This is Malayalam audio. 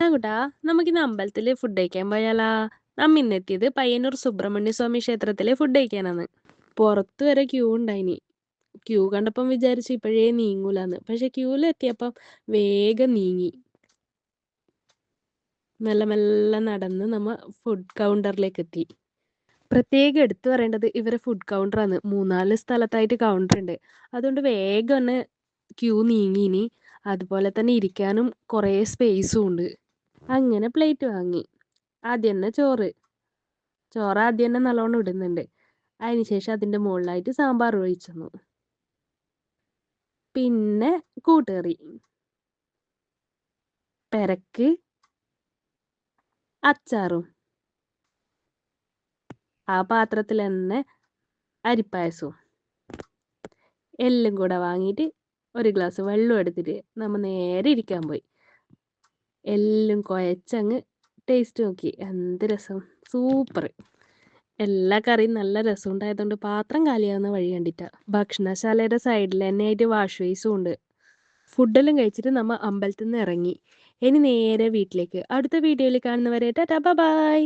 നാഗുട്ടാ, നമുക്കിന്ന് അമ്പലത്തില് ഫുഡ് കഴിക്കാൻ പോയാലാ? നമ്മ ഇന്നെത്തിയത് പയ്യന്നൂർ സുബ്രഹ്മണ്യ സ്വാമി ക്ഷേത്രത്തിലെ ഫുഡ് കഴിക്കാനാണ്. പുറത്ത് വരെ ക്യൂ ഉണ്ടായിനി. ക്യൂ കണ്ടപ്പം വിചാരിച്ചു ഇപ്പോഴേ നീങ്ങൂലാന്ന്. പക്ഷെ ക്യൂവിലെത്തിയപ്പം വേഗം നീങ്ങി. മെല്ലെ മെല്ലെ നടന്ന് നമ്മ ഫുഡ് കൗണ്ടറിലേക്ക് എത്തി. പ്രത്യേകം എടുത്തു പറയേണ്ടത് ഇവരെ ഫുഡ് കൗണ്ടറാണ്. 3-4 സ്ഥലത്തായിട്ട് കൗണ്ടർ ഉണ്ട്. അതുകൊണ്ട് വേഗം തന്നെ ക്യൂ നീങ്ങിനി. അതുപോലെ തന്നെ ഇരിക്കാനും കുറേ സ്പേസും ഉണ്ട്. അങ്ങനെ പ്ലേറ്റ് വാങ്ങി. ആദ്യം തന്നെ ചോറ്. ചോറ് ആദ്യം തന്നെ നല്ലോണം ഇടുന്നുണ്ട്. അതിനുശേഷം അതിൻ്റെ മുകളിലായിട്ട് സാമ്പാർ ഒഴിച്ചു തന്നു. പിന്നെ കൂട്ടുകറി, പെരക്ക്, അച്ചാറും. ആ പാത്രത്തിൽ തന്നെ അരിപ്പായസവും. എല്ലാം കൂടെ വാങ്ങിയിട്ട് ഒരു ഗ്ലാസ് വെള്ളം എടുത്തിട്ട് നമ്മൾ നേരെ ഇരിക്കാൻ പോയി. എല്ലാം കുഴച്ചങ്ങ് ടേസ്റ്റ് നോക്കി. എന്ത് രസം, സൂപ്പർ. എല്ലാ കറിയും നല്ല രസം ഉണ്ടായതുകൊണ്ട് പാത്രം കാലിയാവുന്ന വഴി കണ്ടിട്ടാ. ഭക്ഷണശാലയുടെ സൈഡിൽ തന്നെ ആയിട്ട് വാഷ് ബേസും ഉണ്ട്. ഫുഡെല്ലാം കഴിച്ചിട്ട് നമ്മൾ അമ്പലത്തിൽ നിന്ന് ഇറങ്ങി. ഇനി നേരെ വീട്ടിലേക്ക്. അടുത്ത വീഡിയോയിൽ കാണുന്നവരെ ടാറ്റാ ബൈ.